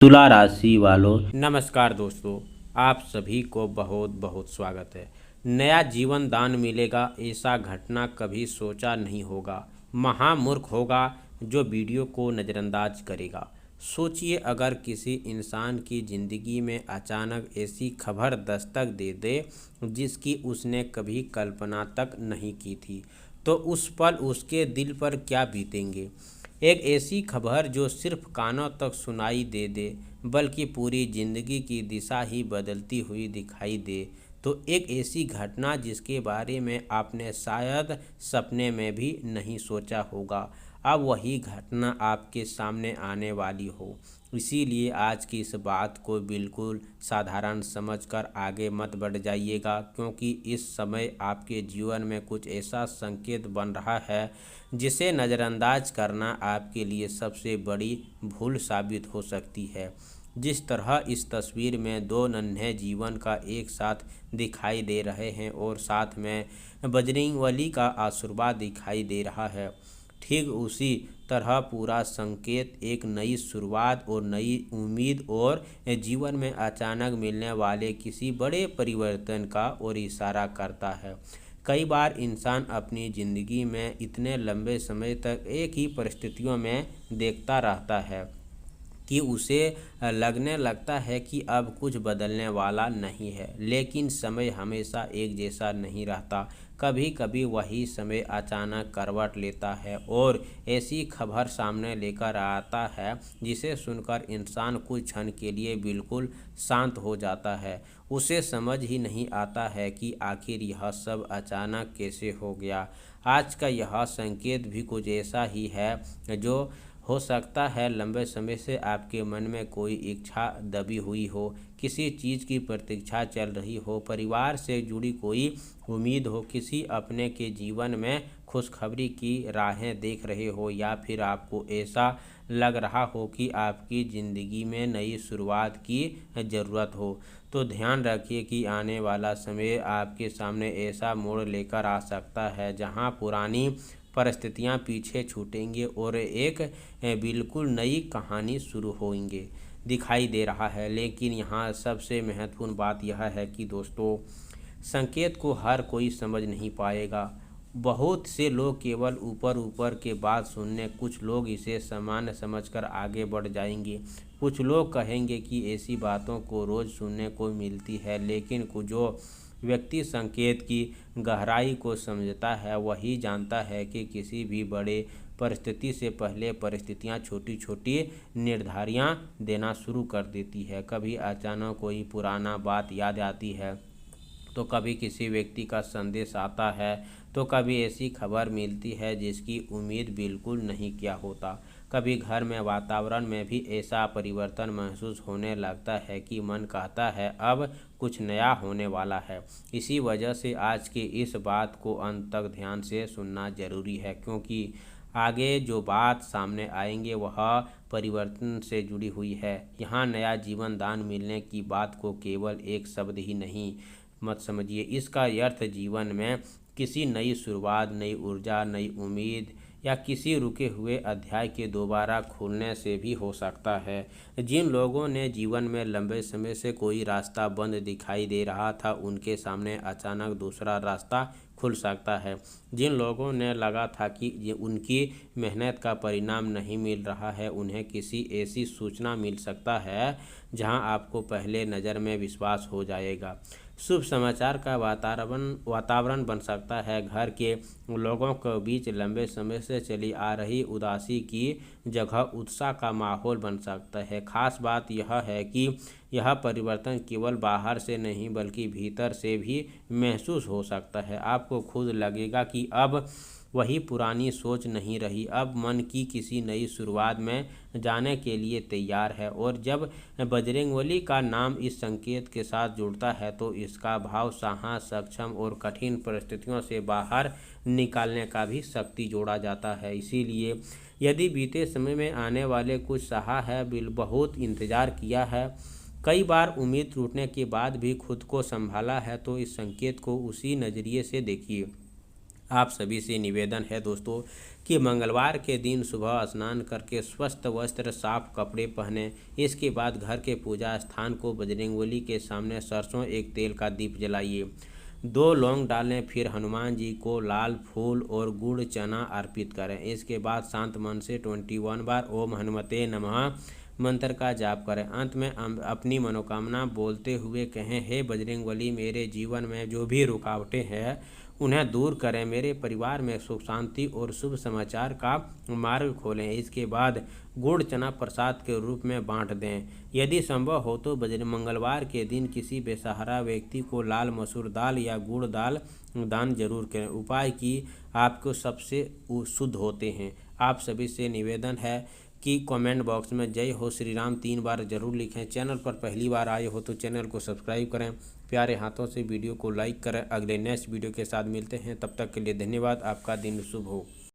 तुला राशि वालों, नमस्कार दोस्तों, आप सभी को बहुत बहुत स्वागत है। नया जीवन दान मिलेगा ऐसा घटना कभी सोचा नहीं होगा। महामूर्ख होगा जो वीडियो को नज़रअंदाज करेगा। सोचिए, अगर किसी इंसान की ज़िंदगी में अचानक ऐसी खबर दस्तक दे दे जिसकी उसने कभी कल्पना तक नहीं की थी, तो उस पल उसके दिल पर क्या बीतेंगे। एक ऐसी खबर जो सिर्फ कानों तक सुनाई दे बल्कि पूरी ज़िंदगी की दिशा ही बदलती हुई दिखाई दे। तो एक ऐसी घटना जिसके बारे में आपने शायद सपने में भी नहीं सोचा होगा, अब वही घटना आपके सामने आने वाली हो। इसीलिए आज की इस बात को बिल्कुल साधारण समझकर आगे मत बढ़ जाइएगा, क्योंकि इस समय आपके जीवन में कुछ ऐसा संकेत बन रहा है जिसे नज़रअंदाज करना आपके लिए सबसे बड़ी भूल साबित हो सकती है। जिस तरह इस तस्वीर में दो नन्हे जीवन का एक साथ दिखाई दे रहे हैं और साथ में बजरंगबली का आशीर्वाद दिखाई दे रहा है, ठीक उसी तरह पूरा संकेत एक नई शुरुआत और नई उम्मीद और जीवन में अचानक मिलने वाले किसी बड़े परिवर्तन का और इशारा करता है। कई बार इंसान अपनी ज़िंदगी में इतने लंबे समय तक एक ही परिस्थितियों में देखता रहता है कि उसे लगने लगता है कि अब कुछ बदलने वाला नहीं है, लेकिन समय हमेशा एक जैसा नहीं रहता। कभी कभी वही समय अचानक करवट लेता है और ऐसी खबर सामने लेकर आता है जिसे सुनकर इंसान कुछ क्षण के लिए बिल्कुल शांत हो जाता है। उसे समझ ही नहीं आता है कि आखिर यह सब अचानक कैसे हो गया। आज का यह संकेत भी कुछ ऐसा ही है, जो हो सकता है लंबे समय से आपके मन में कोई इच्छा दबी हुई हो, किसी चीज़ की प्रतीक्षा चल रही हो, परिवार से जुड़ी कोई उम्मीद हो, किसी अपने के जीवन में खुशखबरी की राहें देख रहे हो, या फिर आपको ऐसा लग रहा हो कि आपकी ज़िंदगी में नई शुरुआत की ज़रूरत हो। तो ध्यान रखिए कि आने वाला समय आपके सामने ऐसा मोड़ लेकर आ सकता है जहां पुरानी परिस्थितियां पीछे छूटेंगी और एक बिल्कुल नई कहानी शुरू होंगे दिखाई दे रहा है। लेकिन यहाँ सबसे महत्वपूर्ण बात यह है कि दोस्तों, संकेत को हर कोई समझ नहीं पाएगा। बहुत से लोग केवल ऊपर ऊपर के बात सुनने, कुछ लोग इसे सामान्य समझकर आगे बढ़ जाएंगे। कुछ लोग कहेंगे कि ऐसी बातों को रोज़ सुनने को मिलती है, लेकिन जो व्यक्ति संकेत की गहराई को समझता है वही जानता है कि किसी भी बड़े परिस्थिति से पहले परिस्थितियाँ छोटी छोटी निर्धारियाँ देना शुरू कर देती है। कभी अचानक कोई पुराना बात याद आती है, तो कभी किसी व्यक्ति का संदेश आता है, तो कभी ऐसी खबर मिलती है जिसकी उम्मीद बिल्कुल नहीं किया होता। कभी घर में वातावरण में भी ऐसा परिवर्तन महसूस होने लगता है कि मन कहता है अब कुछ नया होने वाला है। इसी वजह से आज की इस बात को अंत तक ध्यान से सुनना जरूरी है, क्योंकि आगे जो बात सामने आएंगे वह परिवर्तन से जुड़ी हुई है। यहाँ नया जीवन दान मिलने की बात को केवल एक शब्द ही नहीं मत समझिए, इसका अर्थ जीवन में किसी नई शुरुआत, नई ऊर्जा, नई उम्मीद या किसी रुके हुए अध्याय के दोबारा खुलने से भी हो सकता है। जिन लोगों ने जीवन में लंबे समय से कोई रास्ता बंद दिखाई दे रहा था, उनके सामने अचानक दूसरा रास्ता खुल सकता है। जिन लोगों ने लगा था कि उनकी मेहनत का परिणाम नहीं मिल रहा है, उन्हें किसी ऐसी सूचना मिल सकता है जहां आपको पहले नज़र में विश्वास हो जाएगा। शुभ समाचार का वातावरण बन सकता है। घर के लोगों के बीच लंबे समय से चली आ रही उदासी की जगह उत्साह का माहौल बन सकता है। खास बात यह है कि यह परिवर्तन केवल बाहर से नहीं बल्कि भीतर से भी महसूस हो सकता है। आपको खुद लगेगा कि अब वही पुरानी सोच नहीं रही, अब मन की किसी नई शुरुआत में जाने के लिए तैयार है। और जब बजरंगबली का नाम इस संकेत के साथ जुड़ता है, तो इसका भाव साहस, सक्षम और कठिन परिस्थितियों से बाहर निकालने का भी शक्ति जोड़ा जाता है। इसीलिए यदि बीते समय में आने वाले कुछ सहा है, बहुत इंतज़ार किया है, कई बार उम्मीद टूटने के बाद भी खुद को संभाला है, तो इस संकेत को उसी नज़रिए से देखिए। आप सभी से निवेदन है दोस्तों कि मंगलवार के दिन सुबह स्नान करके स्वस्थ वस्त्र, साफ कपड़े पहने। इसके बाद घर के पूजा स्थान को बजरंगबली के सामने सरसों एक तेल का दीप जलाइए। 2 लौंग डालें, फिर हनुमान जी को लाल फूल और गुड़ चना अर्पित करें। इसके बाद शांत मन से 21 बार ओम हनुमते नमः मंत्र का जाप करें। अंत में अपनी मनोकामना बोलते हुए कहें, हे बजरंगबली, मेरे जीवन में जो भी रुकावटें हैं उन्हें दूर करें, मेरे परिवार में सुख शांति और शुभ समाचार का मार्ग खोलें। इसके बाद गुड़ चना प्रसाद के रूप में बांट दें। यदि संभव हो तो मंगलवार के दिन किसी बेसहारा व्यक्ति को लाल मसूर दाल या गुड़ दाल दान जरूर करें। उपाय की आपको सबसे शुद्ध होते हैं। आप सभी से निवेदन है कि कमेंट बॉक्स में जय हो श्री राम 3 बार जरूर लिखें। चैनल पर पहली बार आए हो तो चैनल को सब्सक्राइब करें। प्यारे हाथों से वीडियो को लाइक करें। अगले नेक्स्ट वीडियो के साथ मिलते हैं, तब तक के लिए धन्यवाद। आपका दिन शुभ हो।